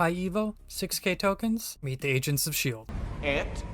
High Evo, 6k tokens, meet the Agents of S.H.I.E.L.D. Ant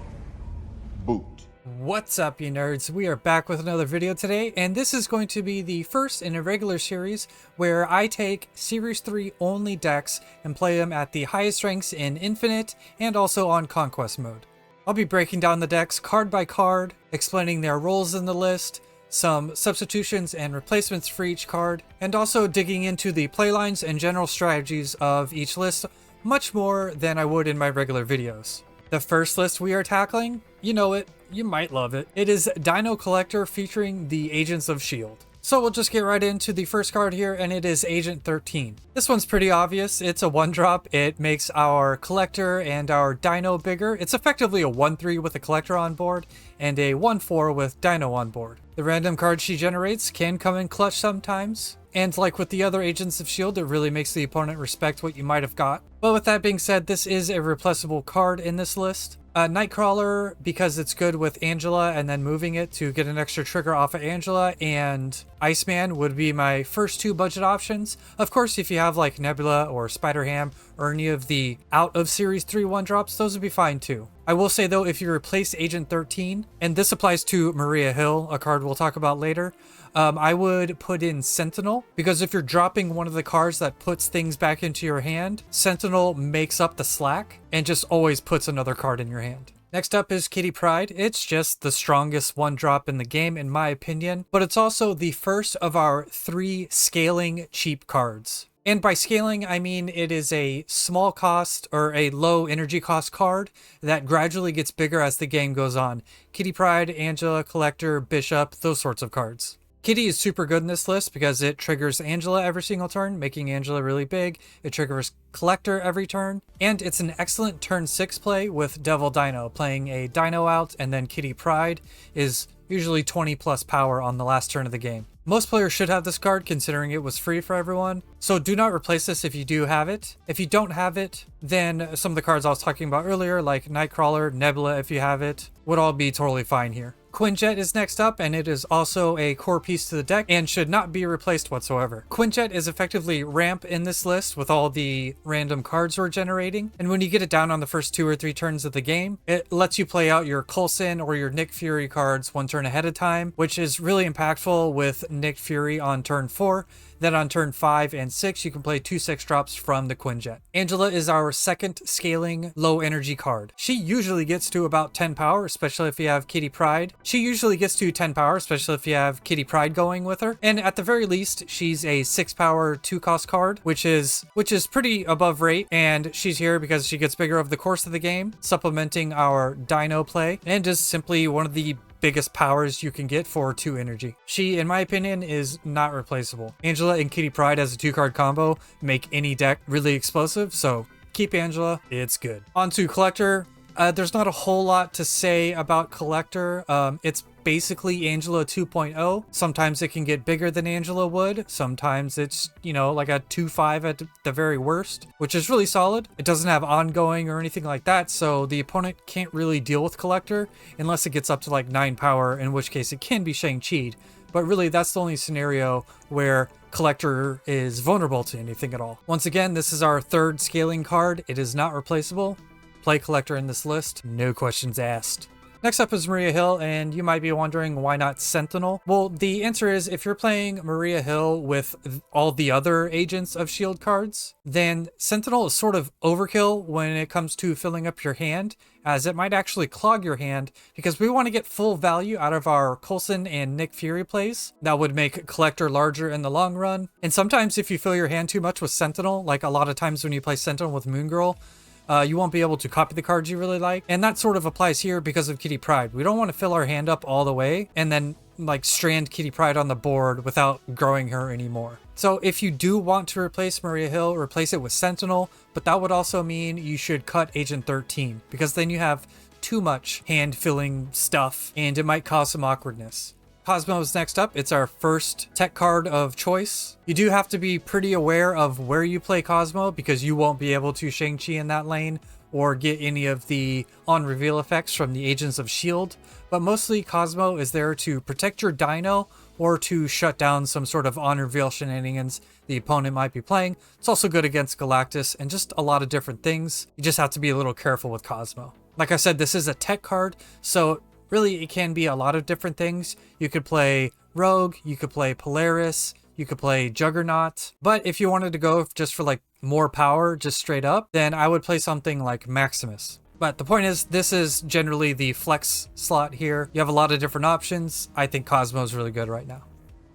boot. What's up, you nerds? We are back with another video today, and this is going to be the first in a regular series where I take Series 3 only decks and play them at the highest ranks in Infinite and also on Conquest mode. I'll be breaking down the decks card by card, explaining their roles in the list, some substitutions and replacements for each card, and also digging into the playlines and general strategies of each list much more than I would in my regular videos. The first list we are tackling, you know it, you might love it. It is Dino Collector featuring the Agents of S.H.I.E.L.D. So we'll just get right into the first card here, and it is Agent 13. This one's pretty obvious. It's a 1-drop. It makes our Collector and our Dino bigger. It's effectively a 1-3 with a Collector on board, and a 1-4 with Dino on board. The random cards she generates can come in clutch sometimes, and like with the other Agents of S.H.I.E.L.D., it really makes the opponent respect what you might have got. But with that being said, this is a replaceable card in this list. Nightcrawler, because it's good with Angela and then moving it to get an extra trigger off of Angela, and Iceman would be my first two budget options. Of course, if you have like Nebula or Spider-Ham or any of the out of Series 3 1-drops, those would be fine too. I will say though, if you replace Agent 13, and this applies to Maria Hill, a card we'll talk about later, I would put in Sentinel, because if you're dropping one of the cards that puts things back into your hand, Sentinel makes up the slack and just always puts another card in your hand. Next up is Kitty Pryde. It's just the strongest 1-drop in the game in my opinion, but it's also the first of our 3 scaling cheap cards. And by scaling, I mean it is a small cost or a low energy cost card that gradually gets bigger as the game goes on. Kitty Pryde, Angela, Collector, Bishop, those sorts of cards. Kitty is super good in this list because it triggers Angela every single turn, making Angela really big. It triggers Collector every turn, and it's an excellent turn 6 play with Devil Dino. Playing a Dino out and then Kitty Pryde is usually 20 plus power on the last turn of the game. Most players should have this card considering it was free for everyone, so do not replace this if you do have it. If you don't have it, then some of the cards I was talking about earlier, like Nightcrawler, Nebula if you have it, would all be totally fine here. Quinjet is next up, and it is also a core piece to the deck and should not be replaced whatsoever. Quinjet is effectively ramp in this list with all the random cards we're generating, and when you get it down on the first 2 or 3 turns of the game, it lets you play out your Coulson or your Nick Fury cards 1 turn ahead of time, which is really impactful with Nick Fury on turn 4. Then on turn 5 and 6, you can play 2 6-drops from the Quinjet. Angela is our second scaling low energy card. She usually gets to about 10 power, especially if you have Kitty Pryde. She usually gets to 10 power, especially if you have Kitty Pryde going with her. And at the very least, she's a 6 power 2-cost card, which is pretty above rate. And she's here because she gets bigger over the course of the game, supplementing our Dino play, and is simply one of the biggest powers you can get for 2 energy. She, in my opinion, is not replaceable. Angela and Kitty Pryde as a 2-card combo make any deck really explosive, so keep Angela, it's good. On to Collector. There's not a whole lot to say about Collector. It's basically Angela 2.0. Sometimes it can get bigger than Angela would. Sometimes it's, you know, like a 2-5 at the very worst, which is really solid. It doesn't have ongoing or anything like that, so the opponent can't really deal with Collector unless it gets up to like 9 power, in which case it can be Shang-Chi'd. But really, that's the only scenario where Collector is vulnerable to anything at all. Once again, this is our 3rd scaling card. It is not replaceable. Play Collector in this list, no questions asked. Next up is Maria Hill, and you might be wondering why not Sentinel? Well, the answer is if you're playing Maria Hill with all the other Agents of S.H.I.E.L.D. cards, then Sentinel is sort of overkill when it comes to filling up your hand, as it might actually clog your hand, because we want to get full value out of our Coulson and Nick Fury plays. That would make Collector larger in the long run. And sometimes if you fill your hand too much with Sentinel, like a lot of times when you play Sentinel with Moon Girl, you won't be able to copy the cards you really like. And that sort of applies here because of Kitty Pryde. We don't want to fill our hand up all the way and then like strand Kitty Pryde on the board without growing her anymore. So if you do want to replace Maria Hill, replace it with Sentinel, but that would also mean you should cut Agent 13 because then you have too much hand filling stuff and it might cause some awkwardness. Cosmo is next up. It's our first tech card of choice. You do have to be pretty aware of where you play Cosmo because you won't be able to Shang-Chi in that lane or get any of the on-reveal effects from the Agents of S.H.I.E.L.D. But mostly Cosmo is there to protect your Dino or to shut down some sort of on-reveal shenanigans the opponent might be playing. It's also good against Galactus and just a lot of different things. You just have to be a little careful with Cosmo. Like I said, this is a tech card, so really it can be a lot of different things. You could play Rogue, you could play Polaris, you could play Juggernaut, but if you wanted to go just for like more power, just straight up, then I would play something like Maximus. But the point is, this is generally the flex slot here. You have a lot of different options. I think Cosmo is really good right now.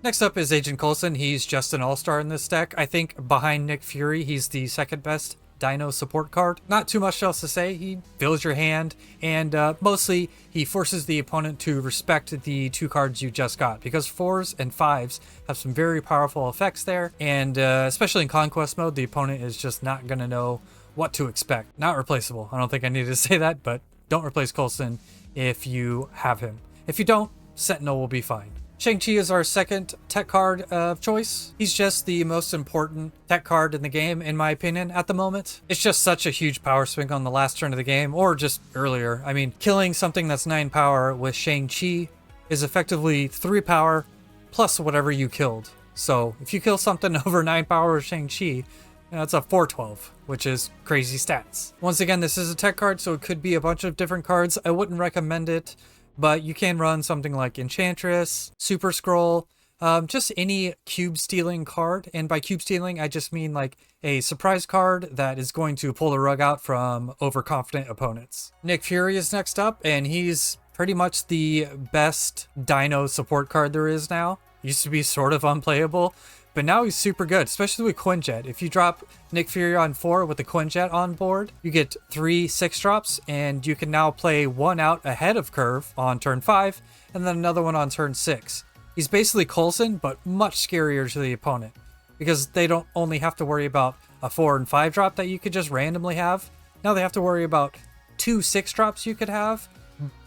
Next up is Agent Coulson. He's just an all-star in this deck. I think behind Nick Fury, he's the second best Dino support card. Not too much else to say. He fills your hand, and mostly he forces the opponent to respect the 2 cards you just got, because 4s and 5s have some very powerful effects there, and especially in Conquest mode, the opponent is just not going to know what to expect. Not replaceable. I don't think I need to say that, but don't replace Coulson if you have him. If you don't, Sentinel will be fine. Shang-Chi is our second tech card of choice. He's just the most important tech card in the game, in my opinion, at the moment. It's just such a huge power swing on the last turn of the game, or just earlier. I mean, killing something that's 9 power with Shang-Chi is effectively 3 power plus whatever you killed. So if you kill something over 9 power with Shang-Chi, that's a 412, which is crazy stats. Once again, this is a tech card, so it could be a bunch of different cards. I wouldn't recommend it, but you can run something like Enchantress, Super Scroll, just any cube stealing card. And by cube stealing, I just mean like a surprise card that is going to pull the rug out from overconfident opponents. Nick Fury is next up, and he's pretty much the best Dino support card there is now. Used to be sort of unplayable, but now he's super good, especially with Quinjet. If you drop Nick Fury on 4 with the Quinjet on board, you get 3 6-drops, and you can now play 1 out ahead of curve on turn 5, and then another one on turn 6. He's basically Coulson, but much scarier to the opponent, because they don't only have to worry about a 4 and 5 drop that you could just randomly have. Now they have to worry about 2 6-drops you could have.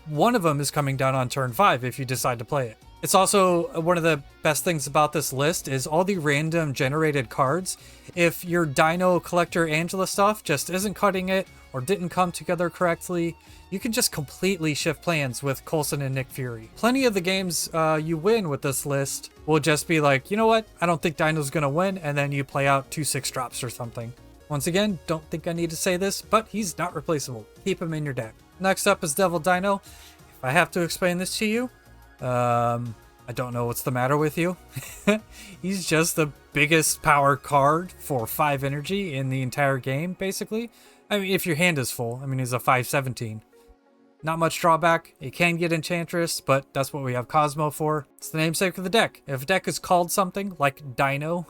One of them is coming down on turn 5 if you decide to play it. It's also one of the best things about this list is all the random generated cards. If your Dino Collector Angela stuff just isn't cutting it or didn't come together correctly, you can just completely shift plans with Coulson and Nick Fury. Plenty of the games you win with this list will just be like, you know what, I don't think Dino's gonna win, and then you play out 2 6-drops or something. Once again, don't think I need to say this, but he's not replaceable. Keep him in your deck. Next up is Devil Dino. If I have to explain this to you, I don't know what's the matter with you. He's just the biggest power card for 5 energy in the entire game, basically. I mean, if your hand is full. I mean, he's a 5/17. Not much drawback. It can get Enchantress, but that's what we have Cosmo for. It's the namesake of the deck. If a deck is called something like Dino,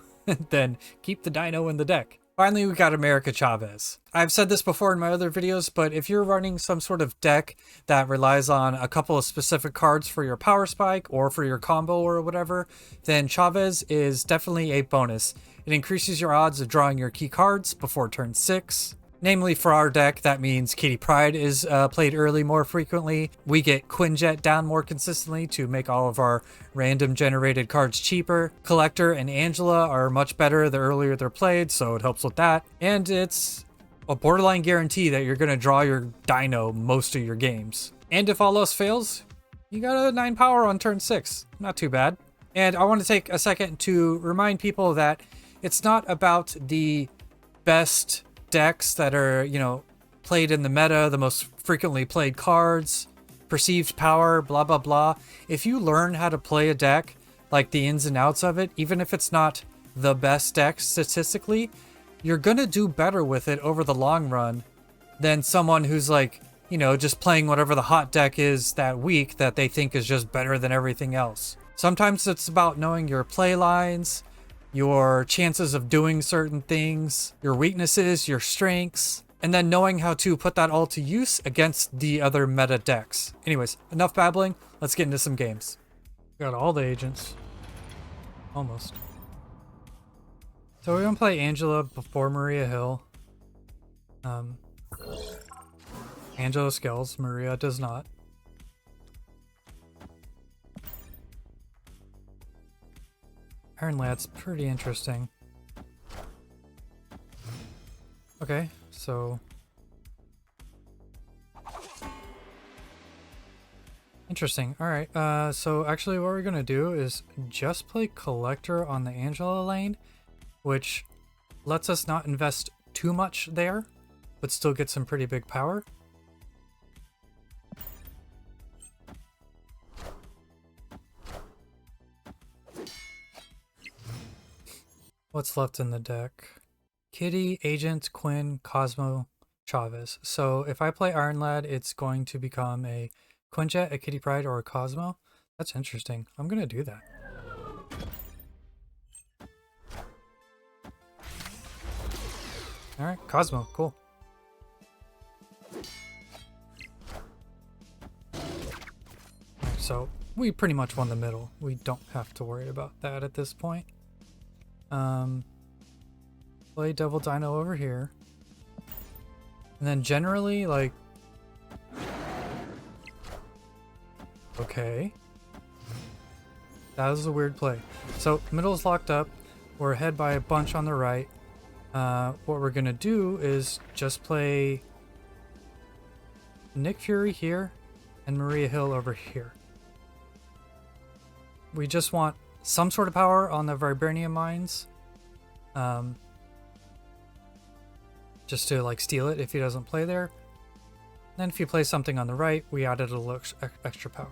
then keep the Dino in the deck. Finally, we got America Chavez. I've said this before in my other videos, but if you're running some sort of deck that relies on a couple of specific cards for your power spike or for your combo or whatever, then Chavez is definitely a bonus. It increases your odds of drawing your key cards before turn 6. Namely, for our deck, that means Kitty Pryde is played early more frequently. We get Quinjet down more consistently to make all of our random generated cards cheaper. Collector and Angela are much better the earlier they're played, so it helps with that. And it's a borderline guarantee that you're going to draw your Dino most of your games. And if all else fails, you got a 9 power on turn 6. Not too bad. And I want to take a second to remind people that it's not about the best decks that are, you know, played in the meta, the most frequently played cards, perceived power, blah, blah, blah. If you learn how to play a deck, like the ins and outs of it, even if it's not the best deck statistically, you're going to do better with it over the long run than someone who's like, you know, just playing whatever the hot deck is that week that they think is just better than everything else. Sometimes it's about knowing your play lines, your chances of doing certain things, your weaknesses, your strengths, and then knowing how to put that all to use against the other meta decks. Anyways, enough babbling, let's get into some games. Got all the agents. Almost. So we're gonna play Angela before Maria Hill. Angela skills, Maria does not. Iron Lad's pretty interesting. Okay, so Interesting. All right. So actually what we're going to do is just play Collector on the Angela lane, which lets us not invest too much there, but still get some pretty big power. What's left in the deck? Kitty, Agent, Quinn, Cosmo, Chavez. So if I play Iron Lad, it's going to become a Quinjet, a Kitty Pryde, or a Cosmo. That's interesting. I'm going to do that. Alright, Cosmo, cool. Alright, so we pretty much won the middle. We don't have to worry about that at this point. Play Devil Dino over here. And then generally, like... Okay. That was a weird play. So, middle's locked up. We're ahead by a bunch on the right. What we're gonna do is just play Nick Fury here and Maria Hill over here. We just want some sort of power on the Vibranium mines. Just to like steal it if he doesn't play there. Then if he plays something on the right, we added a little extra power.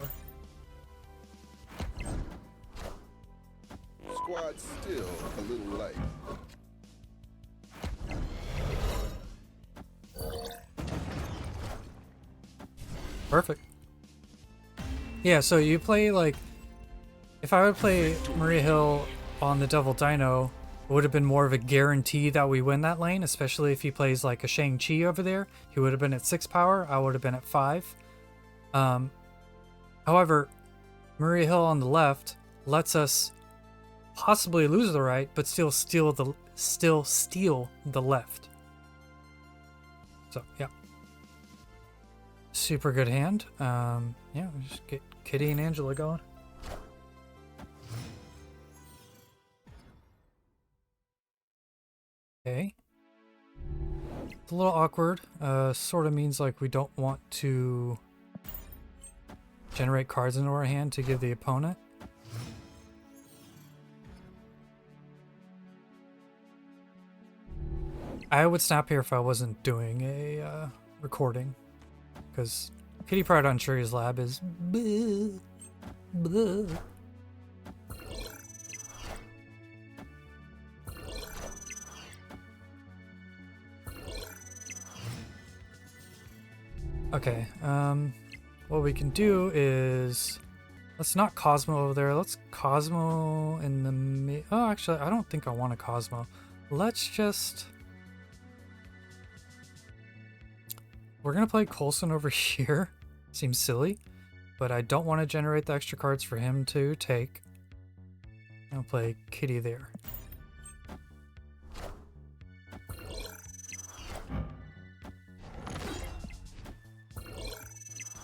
Squad's still a little light. Perfect. Yeah, so you play like... If I would play Maria Hill on the Devil Dino, it would have been more of a guarantee that we win that lane, especially if he plays like a Shang-Chi over there. He would have been at 6 power, I would have been at 5. However, Maria Hill on the left lets us possibly lose the right, but still steal the left. So, yeah. Super good hand. Yeah, we just get Kitty and Angela going. Okay. It's a little awkward. Sort of means like we don't want to generate cards into our hand to give the opponent. I would snap here if I wasn't doing a recording, because Kitty Pryde on Cherry's Lab is bleh, bleh. Okay, what we can do is, let's not Cosmo over there, let's Cosmo in the oh, actually, I don't think I want a Cosmo. Let's just... We're gonna play Coulson over here. Seems silly, but I don't want to generate the extra cards for him to take. I'll play Kitty there.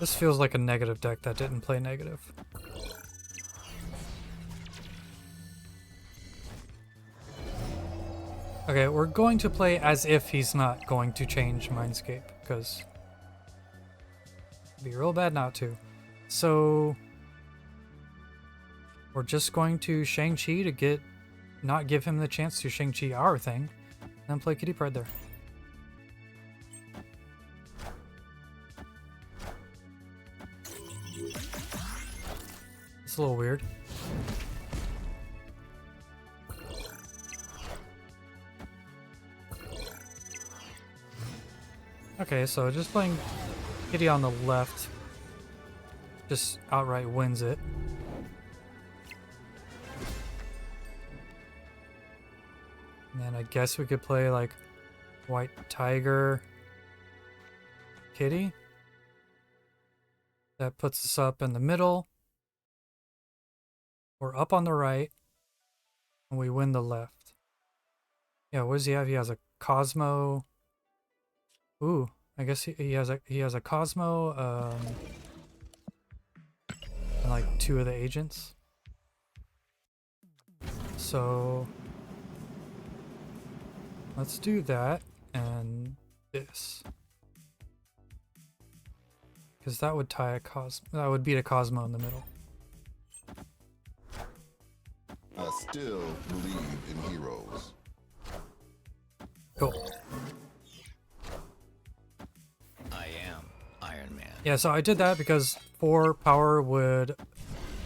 This feels like a negative deck that didn't play negative. Okay, we're going to play as if he's not going to change Mindscape, because it'd be real bad not to. So we're just going to Shang-Chi to not give him the chance to Shang-Chi our thing, and then play Kitty Pryde there. It's a little weird. Okay, so just playing Kitty on the left just outright wins it. And then I guess we could play like White Tiger, Kitty. That puts us up in the middle. We're up on the right, and we win the left. Yeah, what does he have? He has a Cosmo. Ooh, I guess he has a Cosmo, and like 2 of the agents. So let's do that and this, because that would that would beat a Cosmo in the middle. I still believe in heroes. Cool. I am Iron Man. Yeah, so I did that because 4 power would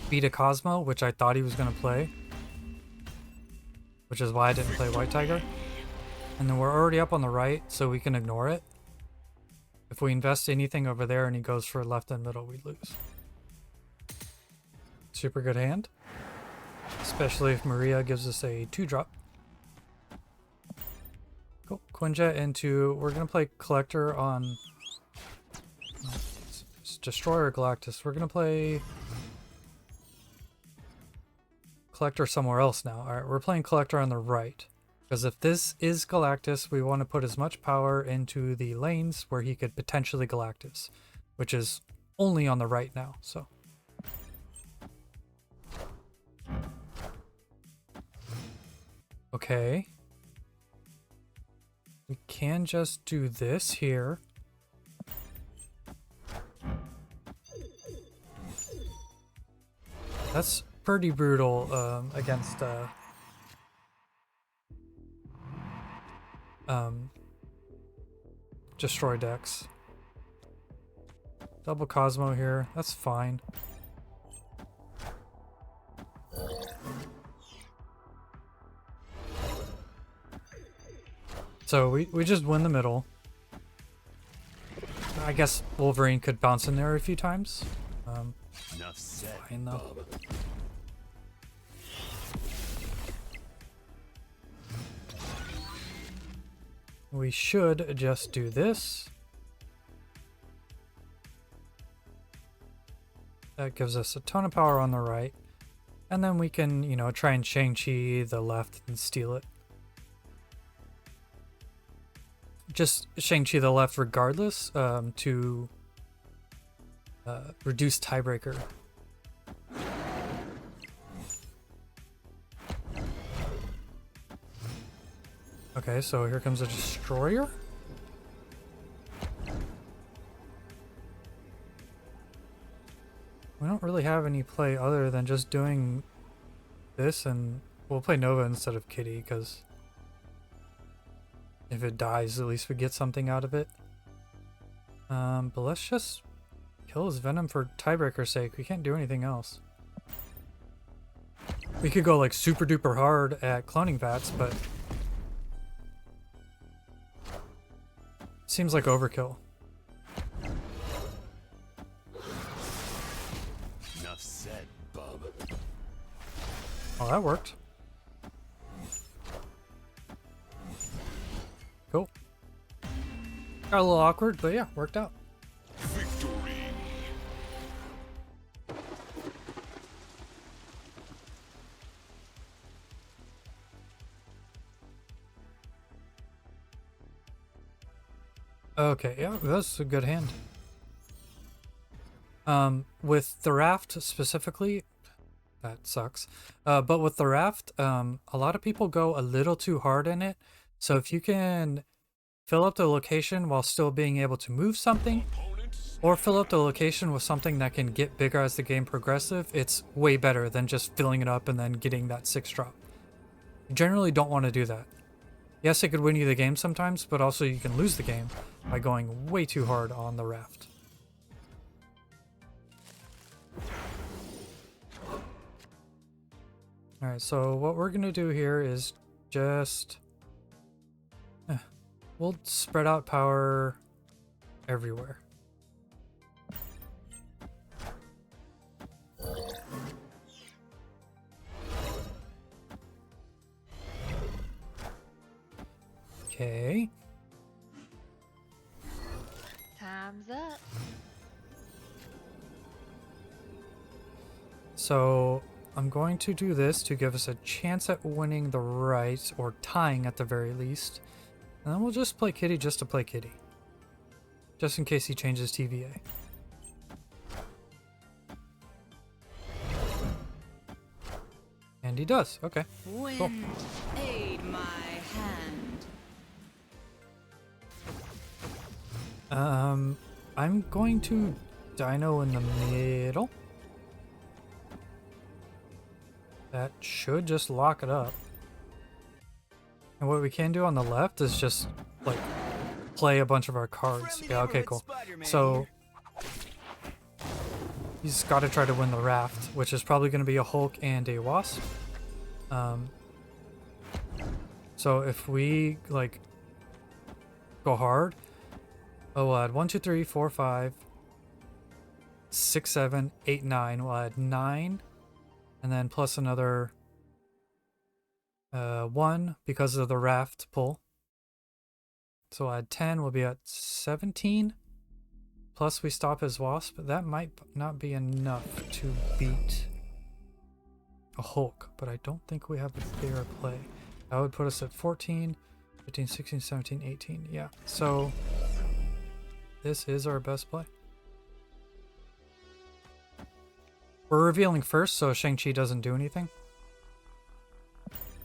beat a Cosmo, which I thought he was going to play. Which is why I didn't play White Tiger. And then we're already up on the right, so we can ignore it. If we invest anything over there and he goes for left and middle, we lose. Super good hand. Especially if Maria gives us a 2-drop. Cool. Quinjet into... We're going to play Collector on... It's Destroyer Galactus. We're going to play... Collector somewhere else now. Alright, we're playing Collector on the right. Because if this is Galactus, we want to put as much power into the lanes where he could potentially Galactus. Which is only on the right now, so... Okay. We can just do this here. That's pretty brutal against Destroy decks. Double Cosmo here, that's fine. So we just win the middle. I guess Wolverine could bounce in there a few times. Enough said, Fine though. bub. We should just do this. That gives us a ton of power on the right. And then we can, you know, try and Shang-Chi the left and steal it. Just Shang-Chi the left regardless to reduce tiebreaker. Okay, so here comes a Destroyer. We don't really have any play other than just doing this, and we'll play Nova instead of Kitty because if it dies, at least we get something out of it. But let's just kill his Venom for tiebreaker's sake. We can't do anything else. We could go like super duper hard at cloning vats, but seems like overkill. Enough said, bub. Oh, that worked. Cool. Got a little awkward, but yeah, worked out. Victory. Okay, yeah, that's a good hand. With the raft specifically, that sucks. But with the raft, a lot of people go a little too hard in it. So if you can fill up the location while still being able to move something, or fill up the location with something that can get bigger as the game progresses, it's way better than just filling it up and then getting that 6-drop. You generally don't want to do that. Yes, it could win you the game sometimes, but also you can lose the game by going way too hard on the raft. Alright, so what we're going to do here is just... we'll spread out power everywhere. Okay. Time's up. So I'm going to do this to give us a chance at winning the right, or tying at the very least. And then we'll just play Kitty just to play Kitty. Just in case he changes TVA. And he does. Okay. Wind, Cool. aid my hand. I'm going to Dino in the middle. That should just lock it up. And what we can do on the left is just, like, play a bunch of our cards. Yeah, okay, cool. So, he's got to try to win the raft, which is probably going to be a Hulk and a Wasp. So if we, like, go hard, we'll add 1, 2, 3, 4, 5, 6, 7, 8, 9. We'll add 9, and then plus another 1 because of the raft pull. So we'll add 10, we'll be at 17. Plus we stop his Wasp. That might not be enough to beat a Hulk, but I don't think we have a fair play. That would put us at 14, 15, 16, 17, 18. Yeah, so this is our best play. We're revealing first, so Shang-Chi doesn't do anything.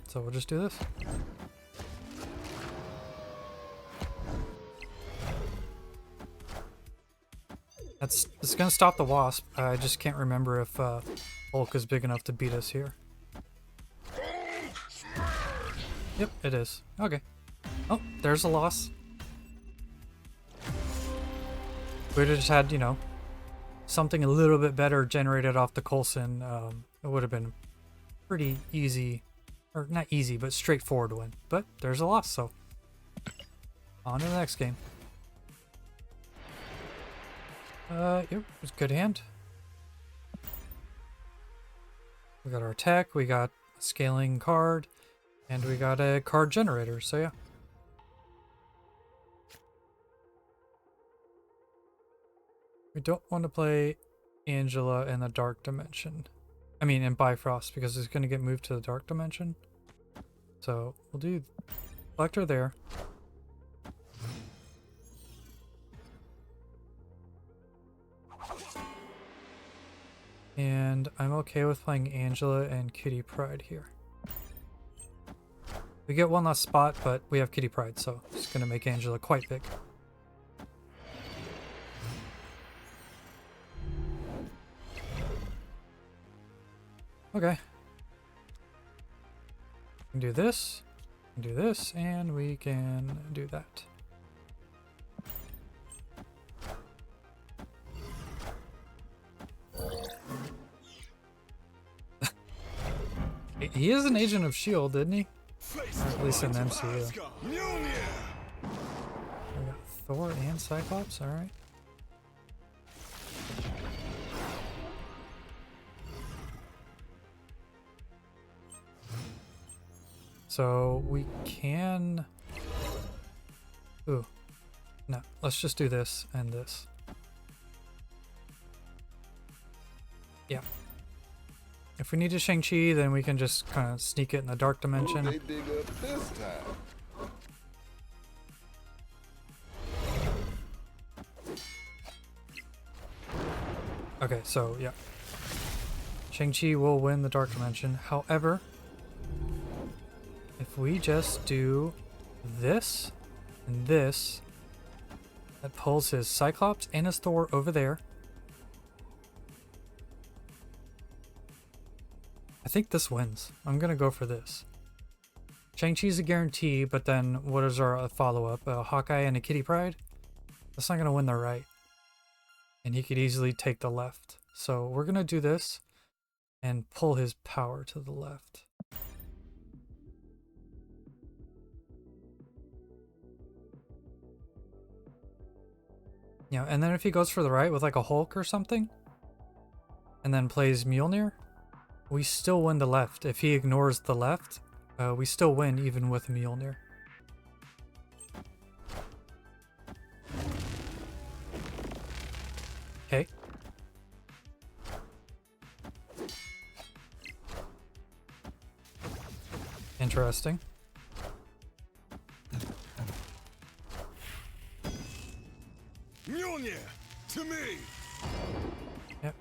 So we'll just do this. It's gonna stop the Wasp. I just can't remember if Hulk is big enough to beat us here. Yep, it is. Okay. Oh, there's a loss. We'd have just had, you know, something a little bit better generated off the Coulson. It would have been pretty easy, or not easy, but straightforward win. But there's a loss, so on to the next game. Yep, it was a good hand. We got our tech, we got a scaling card, and we got a card generator, so yeah. We don't want to play Angela in the Dark Dimension. I mean, in Bifrost, because it's going to get moved to the Dark Dimension. So, we'll do Collector there. And I'm okay with playing Angela and Kitty Pryde here. We get one less spot, but we have Kitty Pryde, so it's going to make Angela quite big. Okay. We can do this, and we can do that. He is an agent of S.H.I.E.L.D., isn't he? Or at least in the MCU. We got Thor and Cyclops, alright. So we can... Ooh. No, let's just do this and this. Yeah. If we need a Shang-Chi, then we can just kind of sneak it in the Dark Dimension. They dig up this time. Okay, so yeah. Shang-Chi will win the Dark Dimension. However, if we just do this and this, that pulls his Cyclops and his Thor over there. I think this wins. I'm gonna go for this. Shang-Chi's a guarantee, but then what is our follow-up? A Hawkeye and a Kitty Pryde? That's not gonna win the right. And he could easily take the left. So we're gonna do this and pull his power to the left. Yeah, and then if he goes for the right with like a Hulk or something, and then plays Mjolnir, we still win the left. If he ignores the left, we still win even with Mjolnir. Okay. Interesting. Mjolnir, to me. Yep.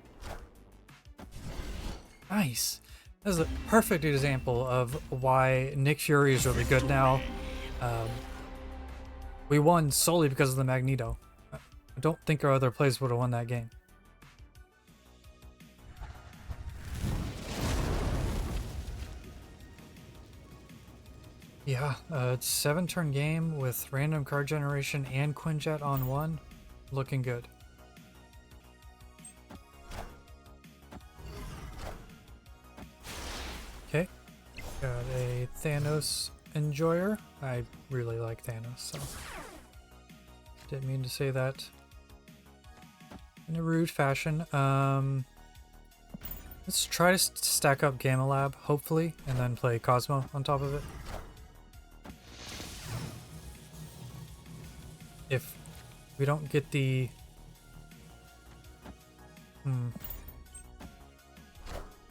Nice. That's a perfect example of why Nick Fury is really good now. We won solely because of the Magneto. I don't think our other plays would have won that game. Yeah, it's 7-turn game with random card generation and Quinjet on one. Looking good. Okay, got a Thanos enjoyer. I really like Thanos, so didn't mean to say that in a rude fashion. Let's try to stack up Gamma Lab, hopefully, and then play Cosmo on top of it. If we don't get the...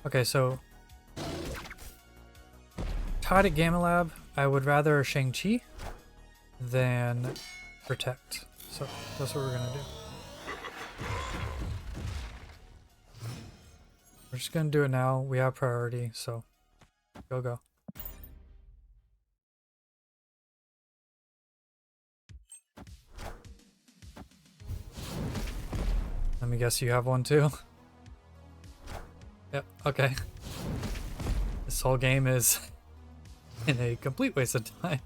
Okay, so... tied at Gamma Lab, I would rather Shang-Chi than Protect. So that's what we're gonna do. We're just gonna do it now. We have priority, so go. Let me guess you have one too. Yep, okay. This whole game is in a complete waste of time.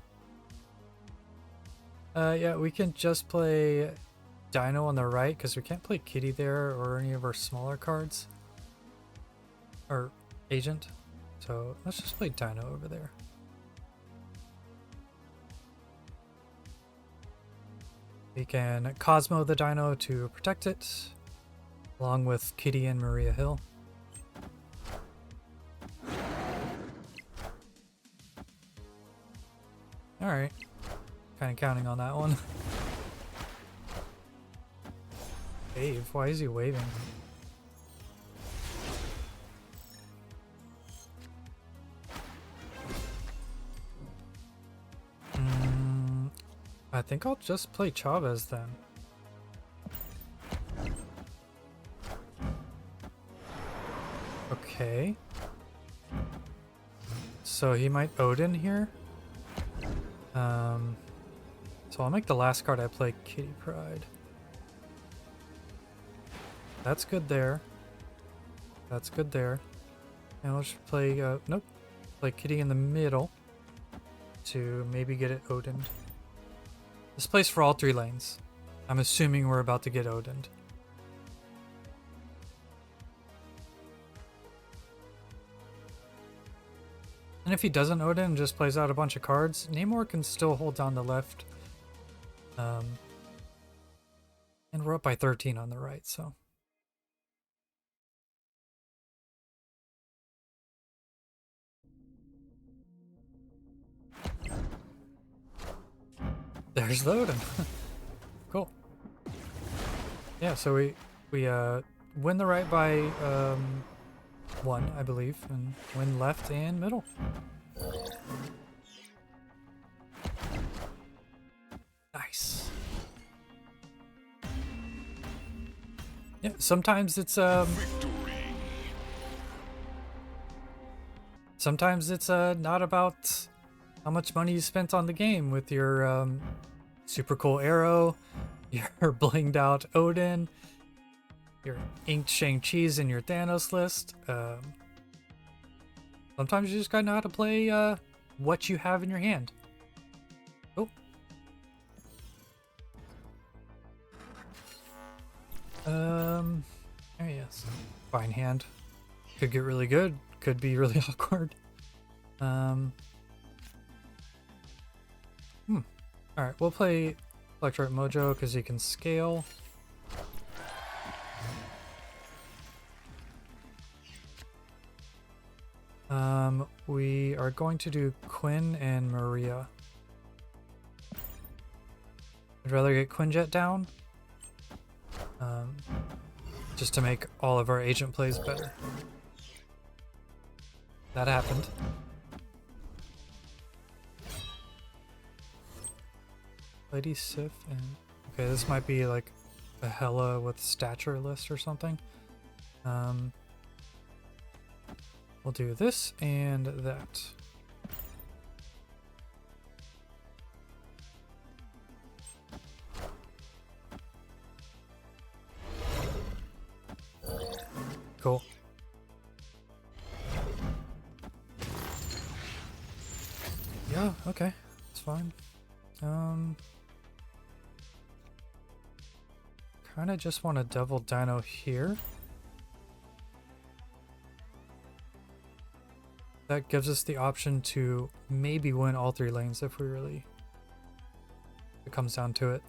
Yeah, we can just play Dino on the right because we can't play Kitty there or any of our smaller cards. Or Agent. So let's just play Dino over there. We can Cosmo the Dino to protect it, along with Kitty and Maria Hill. Alright. Kind of counting on that one. Dave, why is he waving? I think I'll just play Chavez then. Okay. So he might Odin here. So I'll make the last card I play Kitty Pryde. That's good there. That's good there. And we'll just play, nope. Play Kitty in the middle to maybe get it Odin'd. This plays for all 3 lanes. I'm assuming we're about to get Odin'd. And if he doesn't Odin and just plays out a bunch of cards, Namor can still hold down the left. And we're up by 13 on the right, so. There's the Odin. Cool. Yeah, so we win the right by 1, I believe, and win left and middle. Nice. Yeah, sometimes it's sometimes it's not about how much money you spent on the game with your super cool arrow, your blinged out Odin, your inked Shang-Chi's in your Thanos list. Sometimes you just gotta know how to play what you have in your hand. Oh. There he is. Fine hand. Could get really good. Could be really awkward. Alright, we'll play Electric Mojo because he can scale. We are going to do Quinn and Maria. I'd rather get Quinjet down. Just to make all of our agent plays better. That happened. Lady Sif and... Okay, this might be like a Hela with stature list or something. We'll do this and that. Cool. Oh, okay. It's fine. Kinda just want to double Dino here. That gives us the option to maybe win all 3 lanes if we really... it comes down to it.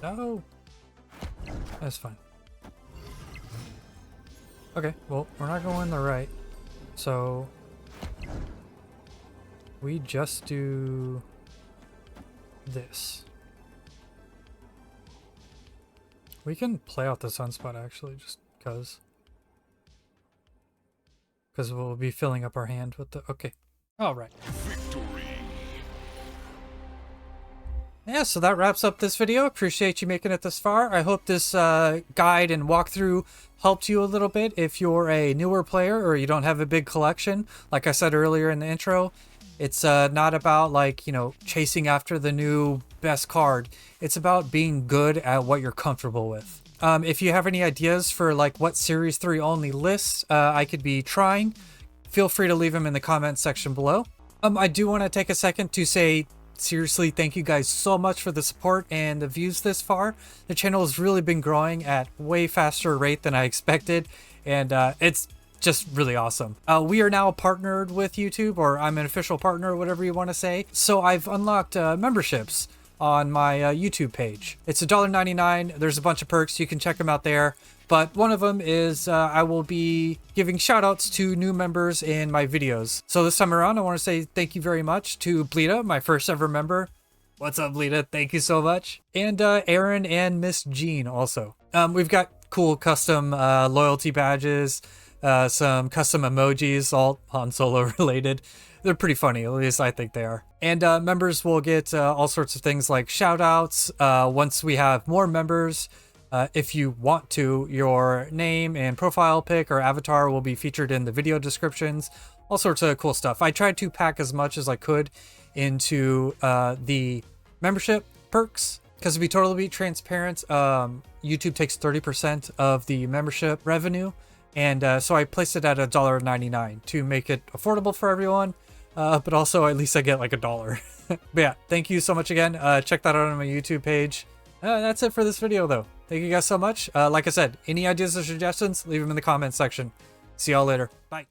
No! That's fine. Okay, well, we're not going the right. So... we just do... this. We can play out the sunspot actually, just because. Because we'll be filling up our hand with the... okay. Alright. Victory. Yeah, so that wraps up this video. Appreciate you making it this far. I hope this guide and walkthrough helped you a little bit if you're a newer player or you don't have a big collection. Like I said earlier in the intro, it's not about, like, you know, chasing after the new best card. It's about being good at what you're comfortable with. If you have any ideas for, like, what Series 3 only lists I could be trying, feel free to leave them in the comments section below. I do want to take a second to say, seriously, thank you guys so much for the support and the views this far. The channel has really been growing at way faster rate than I expected, and it's just really awesome. We are now partnered with YouTube, or I'm an official partner, or whatever you want to say. So I've unlocked memberships on my YouTube page. It's $1.99. There's a bunch of perks. You can check them out there. But one of them is I will be giving shout outs to new members in my videos. So this time around, I want to say thank you very much to Bleeda, my first ever member. What's up, Bleeda? Thank you so much. And Aaron and Miss Jean also. We've got cool custom loyalty badges, some custom emojis, all Han Solo related. They're pretty funny, at least I think they are. And members will get all sorts of things like shout outs. Once we have more members, if you want to, your name and profile pic or avatar will be featured in the video descriptions. All sorts of cool stuff. I tried to pack as much as I could into the membership perks, because to be totally transparent, YouTube takes 30% of the membership revenue. And so I placed it at $1.99 to make it affordable for everyone, but also at least I get like $1. But yeah, thank you so much again. Check that out on my YouTube page. That's it for this video though. Thank you guys so much. Like I said, any ideas or suggestions, leave them in the comments section. See y'all later. Bye.